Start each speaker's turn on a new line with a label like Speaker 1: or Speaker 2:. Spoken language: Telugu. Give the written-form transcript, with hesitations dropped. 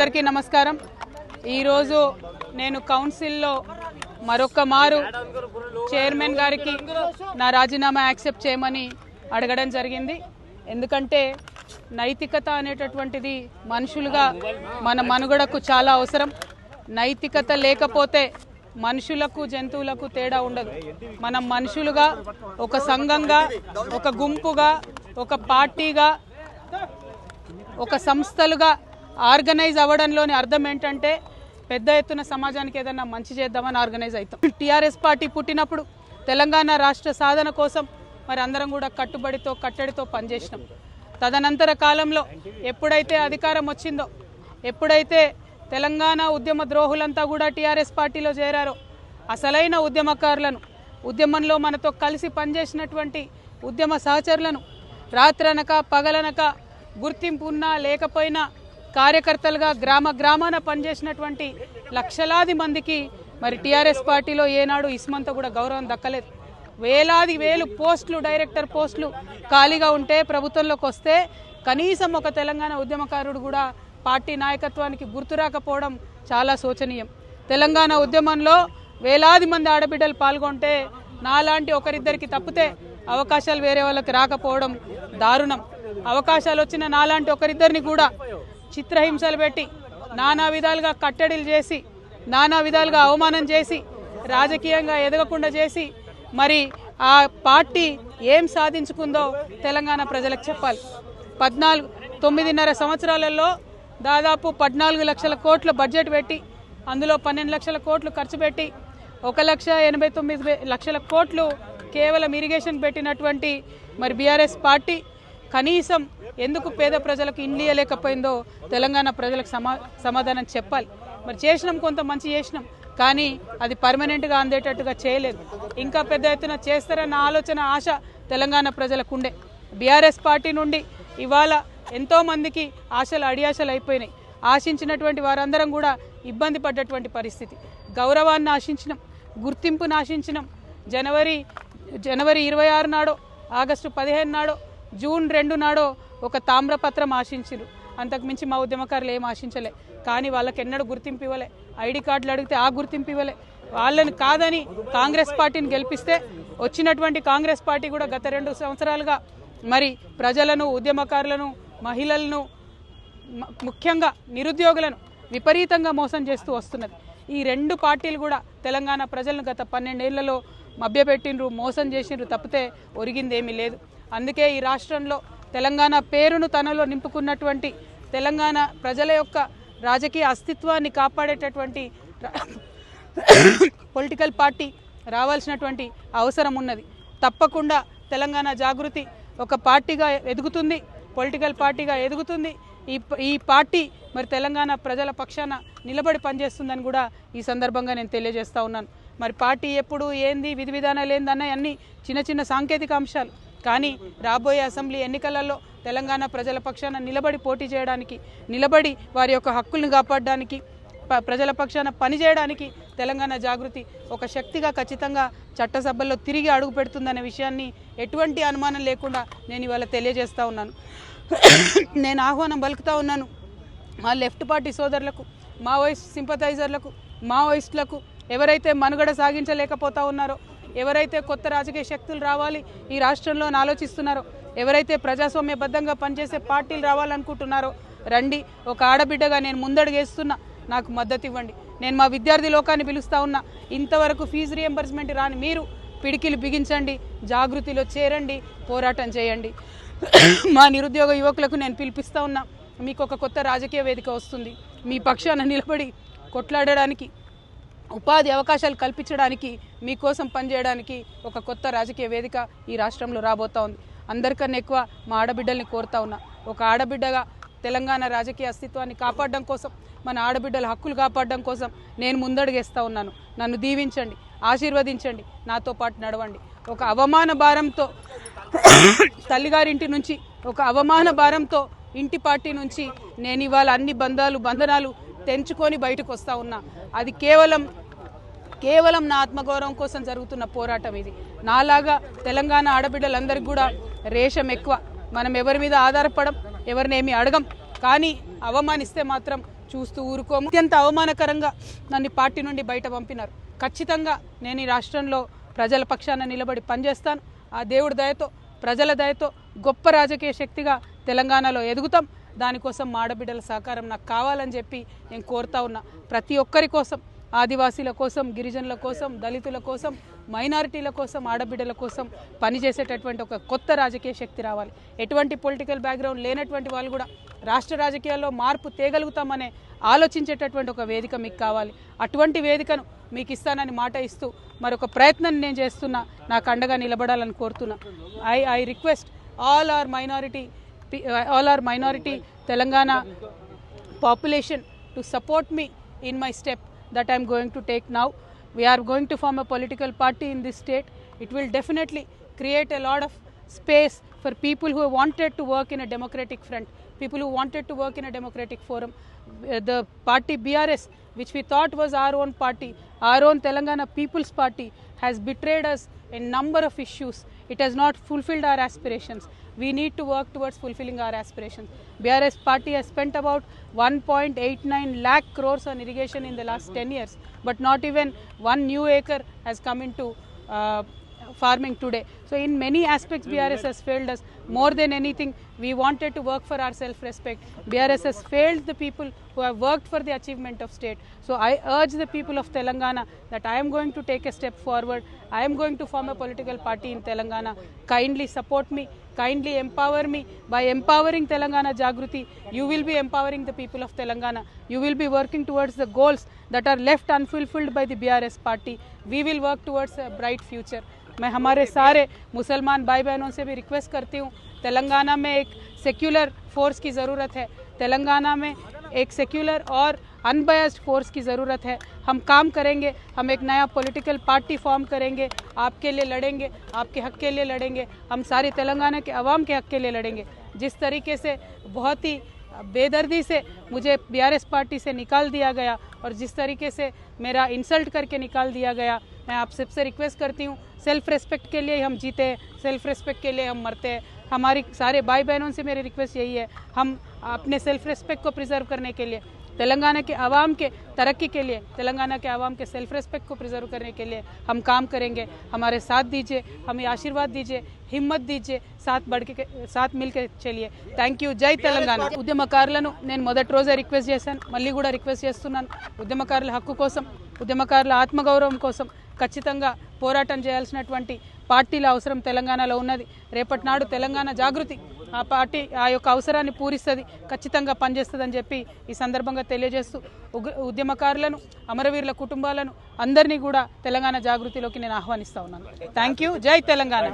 Speaker 1: అందరికీ నమస్కారం। ఈ రోజు నేను కౌన్సిల్లో మరొక మారు చైర్మన్ గారికి నా రాజీనామా యాక్సెప్ట్ చేయమని అడగడం జరిగింది। ఎందుకంటే నైతికత అనేటటువంటిది మనుషులుగా మన మనుగడకు చాలా అవసరం। నైతికత లేకపోతే మనుషులకు జంతువులకు తేడా ఉండదు। మనం మనుషులుగా ఒక సంఘంగా ఒక గుంపుగా ఒక పార్టీగా ఒక సంస్థలుగా ఆర్గనైజ్ అవ్వడంలోని అర్థం ఏంటంటే పెద్ద ఎత్తున సమాజానికి ఏదైనా మంచి చేద్దామని ఆర్గనైజ్ అవుతాం। టీఆర్ఎస్ పార్టీ పుట్టినప్పుడు తెలంగాణ రాష్ట్ర సాధన కోసం మరి అందరం కూడా కట్టడితో పనిచేసినాం। తదనంతర కాలంలో ఎప్పుడైతే అధికారం వచ్చిందో ఎప్పుడైతే తెలంగాణ ఉద్యమ ద్రోహులంతా కూడా టీఆర్ఎస్ పార్టీలో చేరారో అసలైన ఉద్యమకారులను ఉద్యమంలో మనతో కలిసి పనిచేసినటువంటి ఉద్యమ సహచరులను రాత్రనక పగలనక గుర్తింపు ఉన్నా లేకపోయినా కార్యకర్తలుగా గ్రామాన పనిచేసినటువంటి లక్షలాది మందికి మరి టీఆర్ఎస్ పార్టీలో ఏనాడు ఇస్మంతా కూడా గౌరవం దక్కలేదు। వేలు పోస్టులు డైరెక్టర్ పోస్టులు ఖాళీగా ఉంటే ప్రభుత్వంలోకి వస్తే కనీసం ఒక తెలంగాణ ఉద్యమకారుడు కూడా పార్టీ నాయకత్వానికి గుర్తు రాకపోవడం చాలా శోచనీయం। తెలంగాణ ఉద్యమంలో వేలాది మంది ఆడబిడ్డలు పాల్గొంటే నాలాంటి ఒకరిద్దరికి తప్పితే అవకాశాలు వేరే వాళ్ళకి రాకపోవడం దారుణం। అవకాశాలు వచ్చిన నాలాంటి ఒకరిద్దరిని కూడా చిత్రహింసలు పెట్టి నానా విధాలుగా కట్టడిలు చేసి నానా విధాలుగా అవమానం చేసి రాజకీయంగా ఎదగకుండా చేసి మరి ఆ పార్టీ ఏం సాధించుకుందో తెలంగాణ ప్రజలకు చెప్పాలి। 9.5 సంవత్సరాలలో దాదాపు 14 లక్షల కోట్ల బడ్జెట్ పెట్టి అందులో 12 లక్షల కోట్లు ఖర్చు పెట్టి 1,89,00,000 కోట్లు కేవలం ఇరిగేషన్ పెట్టినటువంటి మరి బీఆర్ఎస్ పార్టీ కనీసం ఎందుకు పేద ప్రజలకు ఇండ్లియలేకపోయిందో తెలంగాణ ప్రజలకు సమాధానం చెప్పాలి। మరి చేసినాం, కొంత మంచి చేసినాం, కానీ అది పర్మనెంట్గా అందేటట్టుగా చేయలేదు। ఇంకా పెద్ద ఎత్తున చేస్తారన్న ఆలోచన ఆశ తెలంగాణ ప్రజలకు ఉండే। బీఆర్ఎస్ పార్టీ నుండి ఇవాళ ఎంతోమందికి ఆశలు అడియాశలు అయిపోయినాయి। ఆశించినటువంటి వారందరం కూడా ఇబ్బంది పడ్డటువంటి పరిస్థితి। గౌరవాన్ని ఆశించినాం, గుర్తింపును ఆశించినాం। జనవరి 26 నాడో ఆగస్టు 15 నాడో జూన్ 2 నాడో ఒక తామ్రపత్రం ఆశించారు। అంతకుమించి మా ఉద్యమకారులు ఏం ఆశించలే, కానీ వాళ్ళకి ఎన్నడూ గుర్తింపు ఇవ్వలే। ఐడి కార్డులు అడిగితే ఆ గుర్తింపు ఇవ్వలే। వాళ్ళని కాదని కాంగ్రెస్ పార్టీని గెలిపిస్తే వచ్చినటువంటి కాంగ్రెస్ పార్టీ కూడా గత 2 సంవత్సరాలుగా మరి ప్రజలను ఉద్యమకారులను మహిళలను ముఖ్యంగా నిరుద్యోగులను విపరీతంగా మోసం చేస్తూ వస్తున్నది। ఈ 2 పార్టీలు కూడా తెలంగాణ ప్రజలను గత 12 ఏళ్లలో మభ్యపెట్టిండ్రు, మోసం చేసిండ్రు తప్పితే ఒరిగిందేమీ లేదు। అందుకే ఈ రాష్ట్రంలో తెలంగాణ పేరును తనలో నింపుకున్నటువంటి తెలంగాణ ప్రజల యొక్క రాజకీయ అస్తిత్వాన్ని కాపాడేటటువంటి పొలిటికల్ పార్టీ రావాల్సినటువంటి అవసరం ఉన్నది। తప్పకుండా తెలంగాణ జాగృతి ఒక పార్టీగా ఎదుగుతుంది, పొలిటికల్ పార్టీగా ఎదుగుతుంది। ఈ పార్టీ మరి తెలంగాణ ప్రజల పక్షాన నిలబడి పనిచేస్తుందని కూడా ఈ సందర్భంగా నేను తెలియజేస్తా ఉన్నాను। మరి పార్టీ ఎప్పుడు ఏంది విధి విధానాలు ఏందన్న అన్ని చిన్న సాంకేతిక అంశాలు, కానీ రాబోయే అసెంబ్లీ ఎన్నికలలో తెలంగాణ ప్రజల పక్షాన నిలబడి పోటీ చేయడానికి, నిలబడి వారి యొక్క హక్కులను కాపాడడానికి, ప్రజల పక్షాన పనిచేయడానికి తెలంగాణ జాగృతి ఒక శక్తిగా ఖచ్చితంగా చట్టసభల్లో తిరిగి అడుగు పెడుతుందనే విషయాన్ని ఎటువంటి అనుమానం లేకుండా నేను ఇవాళ తెలియజేస్తా ఉన్నాను। నేను ఆహ్వానం పలుకుతా ఉన్నాను మా లెఫ్ట్ పార్టీ సోదరులకు, మావోయిస్ట్ సింపథైజర్లకు, మావోయిస్టులకు, ఎవరైతే మనుగడ సాగించలేకపోతా ఉన్నారో, ఎవరైతే కొత్త రాజకీయ శక్తులు రావాలి ఈ రాష్ట్రంలో ఆలోచిస్తున్నారో, ఎవరైతే ప్రజాస్వామ్యబద్ధంగా పనిచేసే పార్టీలు రావాలనుకుంటున్నారో రండి। ఒక ఆడబిడ్డగా నేను ముందడుగేస్తున్నా, నాకు మద్దతు ఇవ్వండి। నేను మా విద్యార్థి లోకాన్ని పిలుస్తా ఉన్నా, ఇంతవరకు ఫీజు రియంబర్స్మెంట్ రాని మీరు పిడికిలు బిగించండి, జాగృతిలో చేరండి, పోరాటం చేయండి। మా నిరుద్యోగ యువకులకు నేను పిలిపిస్తా ఉన్నా, మీకు ఒక కొత్త రాజకీయ వేదిక వస్తుంది, మీ పక్షాన నిలబడి కొట్లాడడానికి, ఉపాధి అవకాశాలు కల్పించడానికి, మీకోసం పనిచేయడానికి ఒక కొత్త రాజకీయ వేదిక ఈ రాష్ట్రంలో రాబోతా ఉంది। అందరికన్నా ఎక్కువ మా ఆడబిడ్డల్ని కోరుతా ఉన్నా, ఒక ఆడబిడ్డగా తెలంగాణ రాజకీయ అస్తిత్వాన్ని కాపాడడం కోసం, మన ఆడబిడ్డల హక్కులు కాపాడడం కోసం నేను ముందడుగేస్తా ఉన్నాను। నన్ను దీవించండి, ఆశీర్వదించండి, నాతో పాటు నడవండి। ఒక అవమాన భారంతో తల్లిగారింటి నుంచి, ఒక అవమాన భారంతో ఇంటి పార్టీ నుంచి నేను ఇవాళ అన్ని బంధనాలు తెంచుకొని బయటకు వస్తా ఉన్నా। అది కేవలం నా ఆత్మగౌరవం కోసం జరుగుతున్న పోరాటం ఇది। నాలాగా తెలంగాణ ఆడబిడ్డలందరికీ కూడా రేషం ఎక్కువ, మనం ఎవరి మీద ఆధారపడం, ఎవరినేమి అడగం, కానీ అవమానిస్తే మాత్రం చూస్తూ ఊరుకోము. అత్యంత అవమానకరంగా నన్ను పార్టీ నుండి బయట పంపినారు. ఖచ్చితంగా నేను ఈ రాష్ట్రంలో ప్రజల పక్షాన నిలబడి పనిచేస్తాను. ఆ దేవుడి దయతో, ప్రజల దయతో గొప్ప రాజకీయ శక్తిగా తెలంగాణలో ఎదుగుతాం. దానికోసం మాడబిడ్డల సహకారం నాకు కావాలని చెప్పి నేను కోరుతా ఉన్నా. ప్రతి ఒక్కరి కోసం, ఆదివాసీల కోసం, గిరిజనుల కోసం, దళితుల కోసం, మైనారిటీల కోసం, ఆడబిడ్డల కోసం పనిచేసేటటువంటి ఒక కొత్త రాజకీయ శక్తి రావాలి. ఎటువంటి పొలిటికల్ బ్యాక్గ్రౌండ్ లేనటువంటి వాళ్ళు కూడా రాష్ట్ర రాజకీయాల్లో మార్పు తేగలుగుతామనే ఆలోచించేటటువంటి ఒక వేదిక మీకు కావాలి. అటువంటి వేదికను మీకు ఇస్తానని మాట ఇస్తూ మరొక ప్రయత్నం నేను చేస్తున్నా. నాకు అండగా నిలబడాలని కోరుతున్నా. I request all our minority Telangana population to support me in my step that I am going to take now. We are going to form a political party in this state. It will definitely create a lot of space for people who wanted to work in a democratic front, people who wanted to work in a democratic forum. The party BRS, which we thought was our own party, our own Telangana People's Party, has betrayed us in number of issues. It has not fulfilled our aspirations. We need to work towards fulfilling our aspirations. BRS party has spent about 1.89 lakh crores on irrigation in the last 10 years, but not even one new acre has come into farming today. So in many aspects BRS has failed us. More than anything, we wanted to work for our self-respect. BRS has failed the people who have worked for the achievement of state. So I urge the people of Telangana that I am going to take a step forward. I am going to form a political party in Telangana. Kindly support me. Kindly empower me. By empowering Telangana Jagruti, you will be empowering the people of Telangana. You will be working towards the goals that are left unfulfilled by the BRS party. We will work towards a bright future. मैं हमारे सारे मुसलमान भाई बहनों से भी रिक्वेस्ट करती हूँ, तेलंगाना में एक सेक्युलर फोर्स की ज़रूरत है. तेलंगाना में एक सेक्युलर और अनबायस्ड फोर्स की ज़रूरत है. हम काम करेंगे, हम एक नया पॉलिटिकल पार्टी फॉर्म करेंगे, आपके लिए लड़ेंगे, आपके हक के लिए लड़ेंगे, हम सारी तेलंगाना के अवाम के हक के लिए लड़ेंगे. जिस तरीके से बहुत ही बेदर्दी से मुझे BRS पार्टी से निकाल दिया गया और जिस तरीके से मेरा इंसल्ट करके निकाल दिया गया, मैं आप सबसे रिक्वेस्ट करती हूँ, सेल्फ रेस्पेक्ट के लिए हम जीते हैं, सेल्फ रेस्पेक्ट के लिए हम मरते हैं. हमारी सारे भाई बहनों से मेरी रिक्वेस्ट यही है, हम अपने सेल्फ रेस्पेक्ट को प्रिजर्व करने के लिए, तेलंगाना के आवाम के तरक्की के लिए, तेलंगाना के आवाम के सेल्फ रेस्पेक्ट को प्रिजर्व करने के लिए हम काम करेंगे. हमारे साथ दीजिए, हमें आशीर्वाद दीजिए, हिम्मत दीजिए, साथ मिलकर चलिए. Thank you. జై తెలంగాణ. ఉద్యమకారులను నేను మొదటి రోజే రిక్వెస్ట్ చేశాను, మళ్ళీ కూడా రిక్వెస్ట్ చేస్తున్నాను. ఉద్యమకారుల హక్కు కోసం, ఉద్యమకారుల ఆత్మగౌరవం కోసం ఖచ్చితంగా పోరాటం చేయాల్సినటువంటి పార్టీల అవసరం తెలంగాణలో ఉన్నది. రేపటి నాడు తెలంగాణ జాగృతి ఆ పార్టీ ఆ యొక్క అవసరాన్ని పూరిస్తుంది, ఖచ్చితంగా పనిచేస్తుందని చెప్పి ఈ సందర్భంగా తెలియజేస్తూ ఉద్యమకారులను, అమరవీరుల కుటుంబాలను అందరినీ కూడా తెలంగాణ జాగృతిలోకి నేను ఆహ్వానిస్తా ఉన్నాను. Thank you. జై తెలంగాణ.